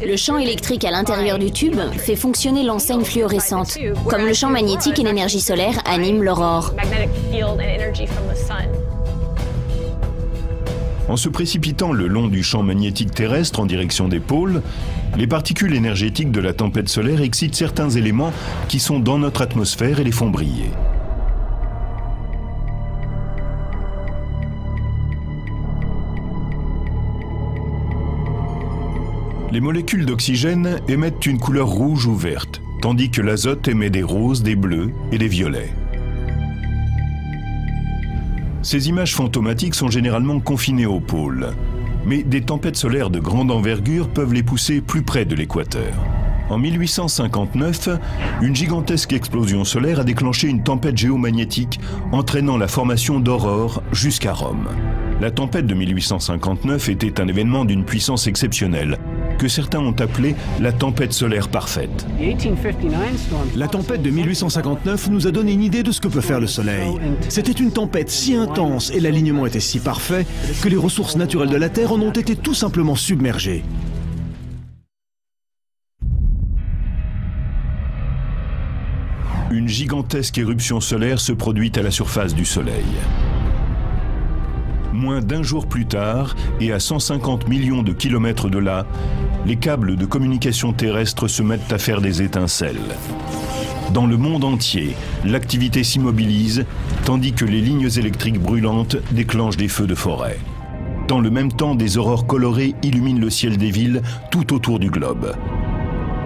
Le champ électrique à l'intérieur du tube fait fonctionner l'enseigne fluorescente, comme le champ magnétique et l'énergie solaire animent l'aurore. En se précipitant le long du champ magnétique terrestre en direction des pôles, les particules énergétiques de la tempête solaire excitent certains éléments qui sont dans notre atmosphère et les font briller. Les molécules d'oxygène émettent une couleur rouge ou verte, tandis que l'azote émet des roses, des bleus et des violets. Ces images fantomatiques sont généralement confinées aux pôles, mais des tempêtes solaires de grande envergure peuvent les pousser plus près de l'équateur. En 1859, une gigantesque explosion solaire a déclenché une tempête géomagnétique, entraînant la formation d'aurores jusqu'à Rome. La tempête de 1859 était un événement d'une puissance exceptionnelle, que certains ont appelé la tempête solaire parfaite. La tempête de 1859 nous a donné une idée de ce que peut faire le Soleil. C'était une tempête si intense et l'alignement était si parfait que les ressources naturelles de la Terre en ont été tout simplement submergées. Une gigantesque éruption solaire se produit à la surface du Soleil. Moins d'un jour plus tard, et à 150 millions de kilomètres de là, les câbles de communication terrestre se mettent à faire des étincelles. Dans le monde entier, l'activité s'immobilise, tandis que les lignes électriques brûlantes déclenchent des feux de forêt. Dans le même temps, des aurores colorées illuminent le ciel des villes tout autour du globe.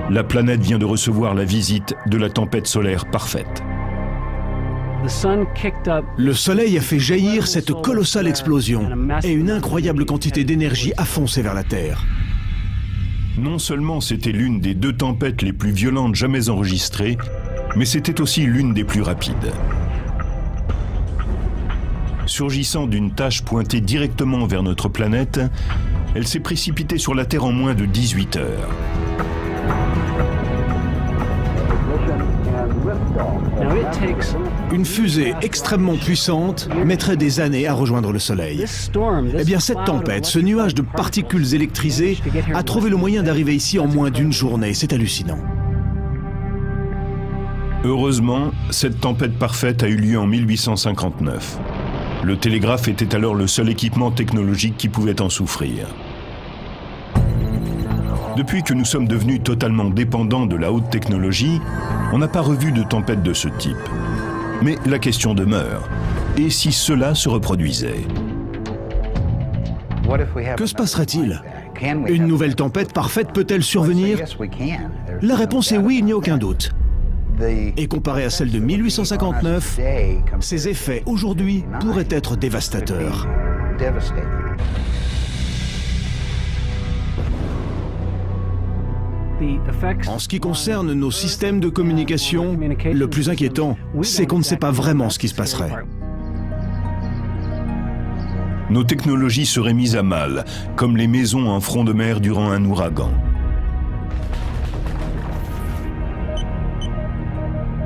La planète vient de recevoir la visite de la tempête solaire parfaite. Le Soleil a fait jaillir cette colossale explosion et une incroyable quantité d'énergie a foncé vers la Terre. Non seulement c'était l'une des 2 tempêtes les plus violentes jamais enregistrées, mais c'était aussi l'une des plus rapides. Surgissant d'une tache pointée directement vers notre planète, elle s'est précipitée sur la Terre en moins de 18 heures. Une fusée extrêmement puissante mettrait des années à rejoindre le Soleil. Eh bien, cette tempête, ce nuage de particules électrisées, a trouvé le moyen d'arriver ici en moins d'une journée. C'est hallucinant. Heureusement, cette tempête parfaite a eu lieu en 1859. Le télégraphe était alors le seul équipement technologique qui pouvait en souffrir. Depuis que nous sommes devenus totalement dépendants de la haute technologie, on n'a pas revu de tempête de ce type. Mais la question demeure. Et si cela se reproduisait? Que se passerait-il? Une nouvelle tempête parfaite peut-elle survenir? La réponse est oui, il n'y a aucun doute. Et comparé à celle de 1859, ses effets aujourd'hui pourraient être dévastateurs. En ce qui concerne nos systèmes de communication, le plus inquiétant, c'est qu'on ne sait pas vraiment ce qui se passerait. Nos technologies seraient mises à mal, comme les maisons en front de mer durant un ouragan.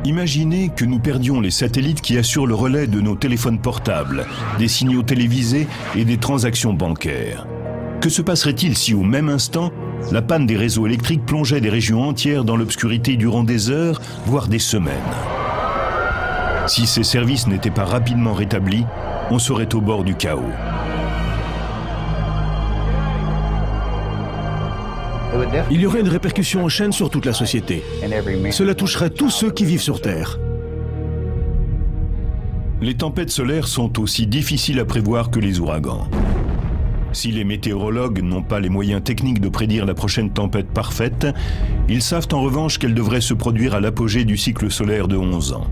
Imaginez que nous perdions les satellites qui assurent le relais de nos téléphones portables, des signaux télévisés et des transactions bancaires. Que se passerait-il si, au même instant, la panne des réseaux électriques plongeait des régions entières dans l'obscurité durant des heures, voire des semaines? Si ces services n'étaient pas rapidement rétablis, on serait au bord du chaos. Il y aurait une répercussion en chaîne sur toute la société. Cela toucherait tous ceux qui vivent sur Terre. Les tempêtes solaires sont aussi difficiles à prévoir que les ouragans. Si les météorologues n'ont pas les moyens techniques de prédire la prochaine tempête parfaite, ils savent en revanche qu'elle devrait se produire à l'apogée du cycle solaire de 11 ans.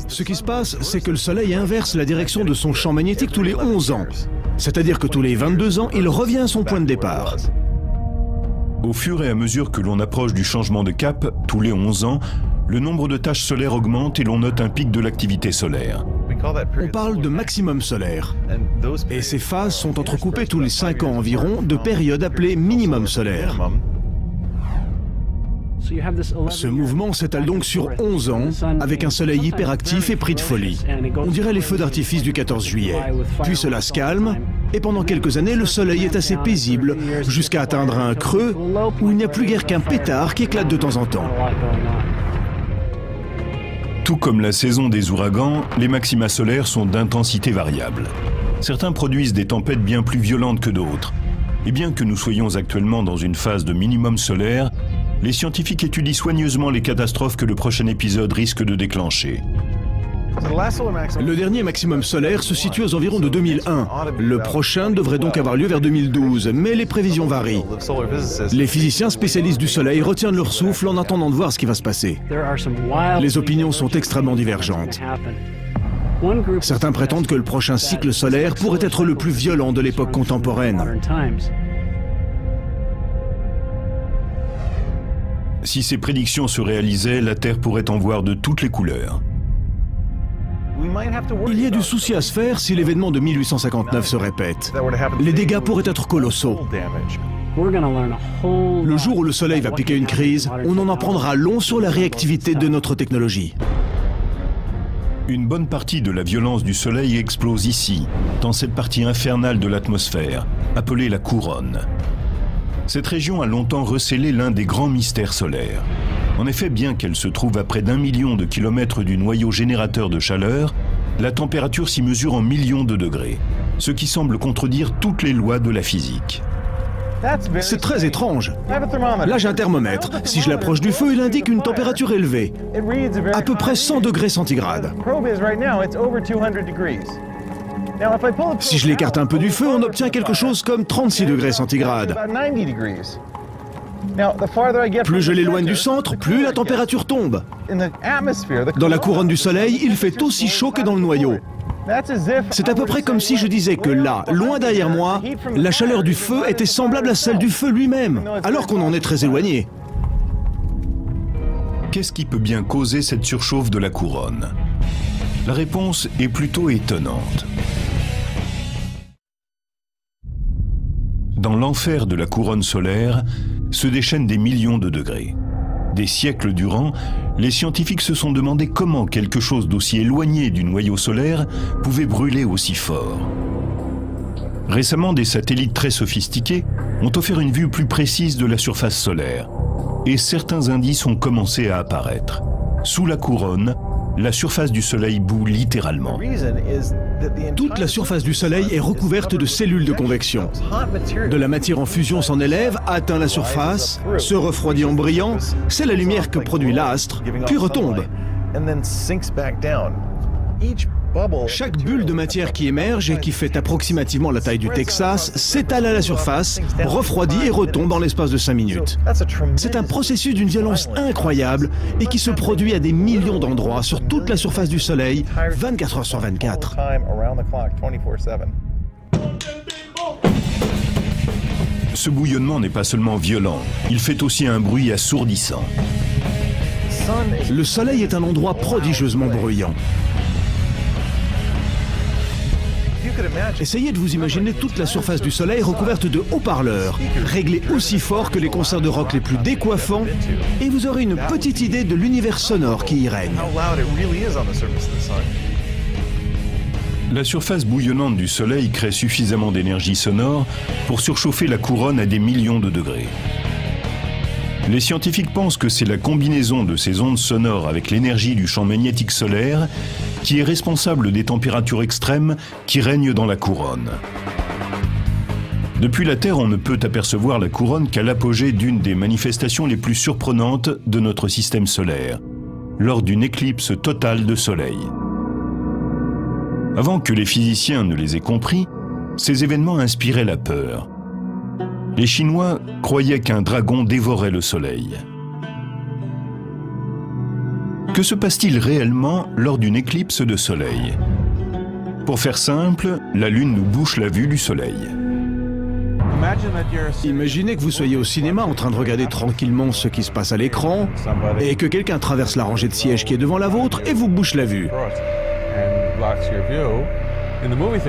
Ce qui se passe, c'est que le Soleil inverse la direction de son champ magnétique tous les 11 ans. C'est-à-dire que tous les 22 ans, il revient à son point de départ. Au fur et à mesure que l'on approche du changement de cap, tous les 11 ans, le nombre de taches solaires augmente et l'on note un pic de l'activité solaire. On parle de maximum solaire. Et ces phases sont entrecoupées tous les 5 ans environ de périodes appelées minimum solaire. Ce mouvement s'étale donc sur 11 ans, avec un soleil hyperactif et pris de folie. On dirait les feux d'artifice du 14 juillet. Puis cela se calme, et pendant quelques années, le soleil est assez paisible, jusqu'à atteindre un creux où il n'y a plus guère qu'un pétard qui éclate de temps en temps. Tout comme la saison des ouragans, les maxima solaires sont d'intensité variable. Certains produisent des tempêtes bien plus violentes que d'autres. Et bien que nous soyons actuellement dans une phase de minimum solaire, les scientifiques étudient soigneusement les catastrophes que le prochain épisode risque de déclencher. Le dernier maximum solaire se situe aux environs de 2001. Le prochain devrait donc avoir lieu vers 2012, mais les prévisions varient. Les physiciens spécialistes du Soleil retiennent leur souffle en attendant de voir ce qui va se passer. Les opinions sont extrêmement divergentes. Certains prétendent que le prochain cycle solaire pourrait être le plus violent de l'époque contemporaine. Si ces prédictions se réalisaient, la Terre pourrait en voir de toutes les couleurs. Il y a du souci à se faire si l'événement de 1859 se répète. Les dégâts pourraient être colossaux. Le jour où le Soleil va piquer une crise, on en apprendra long sur la réactivité de notre technologie. Une bonne partie de la violence du Soleil explose ici, dans cette partie infernale de l'atmosphère, appelée la couronne. Cette région a longtemps recélé l'un des grands mystères solaires. En effet, bien qu'elle se trouve à près d'1 million de kilomètres du noyau générateur de chaleur, la température s'y mesure en millions de degrés, ce qui semble contredire toutes les lois de la physique. C'est très étrange. Là, j'ai un thermomètre. Si je l'approche du feu, il indique une température élevée, à peu près 100 degrés centigrades. Si je l'écarte un peu du feu, on obtient quelque chose comme 36 degrés centigrades. Plus je l'éloigne du centre, plus la température tombe. Dans la couronne du Soleil, il fait aussi chaud que dans le noyau. C'est à peu près comme si je disais que là, loin derrière moi, la chaleur du feu était semblable à celle du feu lui-même, alors qu'on en est très éloigné. Qu'est-ce qui peut bien causer cette surchauffe de la couronne? La réponse est plutôt étonnante. Dans l'enfer de la couronne solaire se déchaînent des millions de degrés. Des siècles durant, les scientifiques se sont demandé comment quelque chose d'aussi éloigné du noyau solaire pouvait brûler aussi fort. Récemment, des satellites très sophistiqués ont offert une vue plus précise de la surface solaire, et certains indices ont commencé à apparaître. Sous la couronne, la surface du Soleil bout littéralement. Toute la surface du Soleil est recouverte de cellules de convection. De la matière en fusion s'en élève, atteint la surface, se refroidit en brillant. C'est la lumière que produit l'astre, puis retombe. Chaque bulle de matière qui émerge et qui fait approximativement la taille du Texas s'étale à la surface, refroidit et retombe en l'espace de 5 minutes. C'est un processus d'une violence incroyable et qui se produit à des millions d'endroits sur toute la surface du Soleil, 24 heures sur 24. Ce bouillonnement n'est pas seulement violent, il fait aussi un bruit assourdissant. Le Soleil est un endroit prodigieusement bruyant. Essayez de vous imaginer toute la surface du Soleil recouverte de haut-parleurs, réglés aussi fort que les concerts de rock les plus décoiffants, et vous aurez une petite idée de l'univers sonore qui y règne. La surface bouillonnante du Soleil crée suffisamment d'énergie sonore pour surchauffer la couronne à des millions de degrés. Les scientifiques pensent que c'est la combinaison de ces ondes sonores avec l'énergie du champ magnétique solaire qui est responsable des températures extrêmes qui règnent dans la couronne. Depuis la Terre, on ne peut apercevoir la couronne qu'à l'apogée d'une des manifestations les plus surprenantes de notre système solaire, lors d'une éclipse totale de Soleil. Avant que les physiciens ne les aient compris, ces événements inspiraient la peur. Les Chinois croyaient qu'un dragon dévorait le Soleil. Que se passe-t-il réellement lors d'une éclipse de Soleil? Pour faire simple, la Lune nous bouche la vue du Soleil. Imaginez que vous soyez au cinéma en train de regarder tranquillement ce qui se passe à l'écran et que quelqu'un traverse la rangée de sièges qui est devant la vôtre et vous bouche la vue.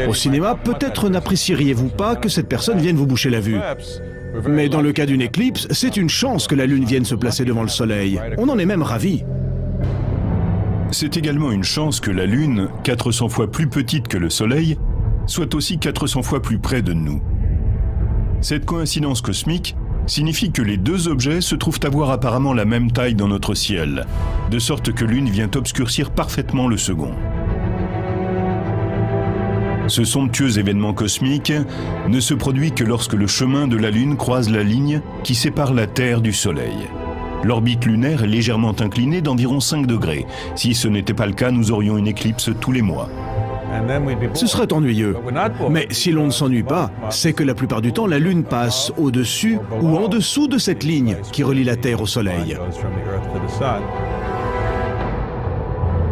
Au cinéma, peut-être n'apprécieriez-vous pas que cette personne vienne vous boucher la vue. Mais dans le cas d'une éclipse, c'est une chance que la Lune vienne se placer devant le Soleil. On en est même ravis. C'est également une chance que la Lune, 400 fois plus petite que le Soleil, soit aussi 400 fois plus près de nous. Cette coïncidence cosmique signifie que les deux objets se trouvent avoir apparemment la même taille dans notre ciel, de sorte que l'une vient obscurcir parfaitement le second. Ce somptueux événement cosmique ne se produit que lorsque le chemin de la Lune croise la ligne qui sépare la Terre du Soleil. L'orbite lunaire est légèrement inclinée d'environ 5 degrés. Si ce n'était pas le cas, nous aurions une éclipse tous les mois. Ce serait ennuyeux. Mais si l'on ne s'ennuie pas, c'est que la plupart du temps, la Lune passe au-dessus ou en dessous de cette ligne qui relie la Terre au Soleil.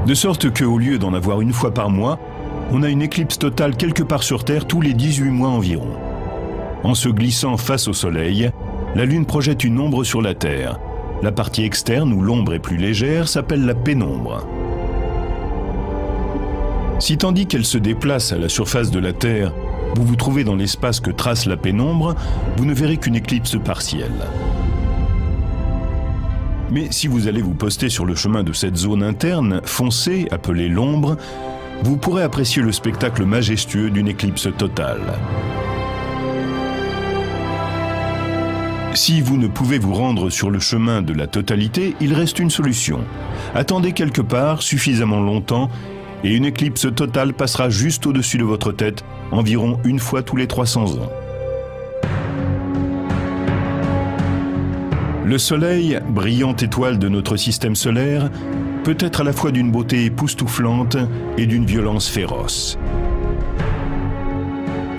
De sorte qu'au lieu d'en avoir une fois par mois, on a une éclipse totale quelque part sur Terre tous les 18 mois environ. En se glissant face au Soleil, la Lune projette une ombre sur la Terre. La partie externe, où l'ombre est plus légère, s'appelle la pénombre. Si tandis qu'elle se déplace à la surface de la Terre, vous vous trouvez dans l'espace que trace la pénombre, vous ne verrez qu'une éclipse partielle. Mais si vous allez vous poster sur le chemin de cette zone interne, foncée, appelée l'ombre, vous pourrez apprécier le spectacle majestueux d'une éclipse totale. Si vous ne pouvez vous rendre sur le chemin de la totalité, il reste une solution. Attendez quelque part suffisamment longtemps et une éclipse totale passera juste au-dessus de votre tête, environ une fois tous les 300 ans. Le Soleil, brillante étoile de notre système solaire, peut être à la fois d'une beauté époustouflante et d'une violence féroce.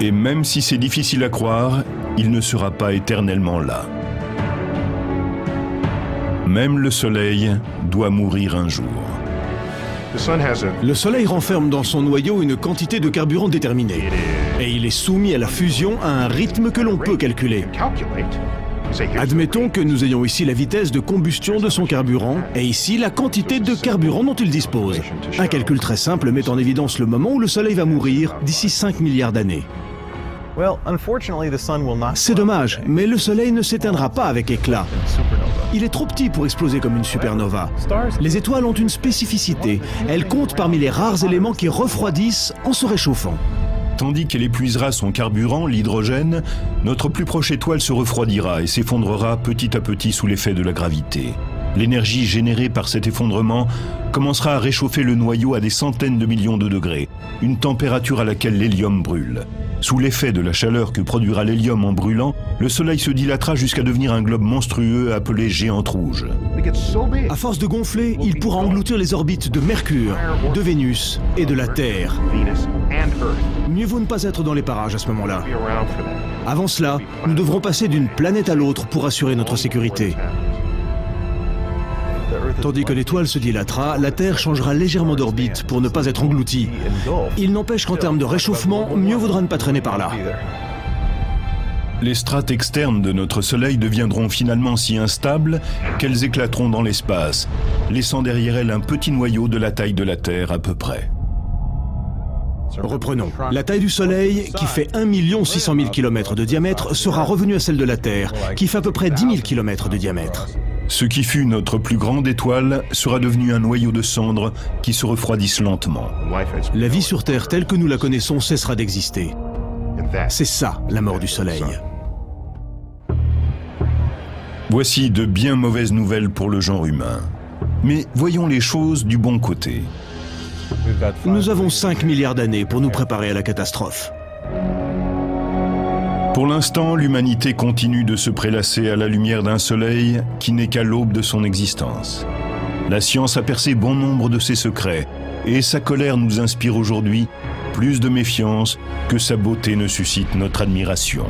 Et même si c'est difficile à croire, il ne sera pas éternellement là. Même le Soleil doit mourir un jour. Le Soleil renferme dans son noyau une quantité de carburant déterminée. Et il est soumis à la fusion à un rythme que l'on peut calculer. Admettons que nous ayons ici la vitesse de combustion de son carburant et ici la quantité de carburant dont il dispose. Un calcul très simple met en évidence le moment où le Soleil va mourir d'ici 5 milliards d'années. C'est dommage, mais le Soleil ne s'éteindra pas avec éclat. Il est trop petit pour exploser comme une supernova. Les étoiles ont une spécificité. Elles comptent parmi les rares éléments qui refroidissent en se réchauffant. Tandis qu'elle épuisera son carburant, l'hydrogène, notre plus proche étoile se refroidira et s'effondrera petit à petit sous l'effet de la gravité. L'énergie générée par cet effondrement commencera à réchauffer le noyau à des centaines de millions de degrés, une température à laquelle l'hélium brûle. Sous l'effet de la chaleur que produira l'hélium en brûlant, le Soleil se dilatera jusqu'à devenir un globe monstrueux appelé géante rouge. À force de gonfler, il pourra engloutir les orbites de Mercure, de Vénus et de la Terre. Mieux vaut ne pas être dans les parages à ce moment-là. Avant cela, nous devrons passer d'une planète à l'autre pour assurer notre sécurité. Tandis que l'étoile se dilatera, la Terre changera légèrement d'orbite pour ne pas être engloutie. Il n'empêche qu'en termes de réchauffement, mieux vaudra ne pas traîner par là. Les strates externes de notre Soleil deviendront finalement si instables qu'elles éclateront dans l'espace, laissant derrière elles un petit noyau de la taille de la Terre à peu près. Reprenons. La taille du Soleil, qui fait 1 600 000 km de diamètre, sera revenue à celle de la Terre, qui fait à peu près 10 000 km de diamètre. Ce qui fut notre plus grande étoile sera devenu un noyau de cendres qui se refroidissent lentement. La vie sur Terre telle que nous la connaissons cessera d'exister. C'est ça, la mort du Soleil. Voici de bien mauvaises nouvelles pour le genre humain. Mais voyons les choses du bon côté. Nous avons 5 milliards d'années pour nous préparer à la catastrophe. Pour l'instant, l'humanité continue de se prélasser à la lumière d'un soleil qui n'est qu'à l'aube de son existence. La science a percé bon nombre de ses secrets, et sa colère nous inspire aujourd'hui plus de méfiance que sa beauté ne suscite notre admiration.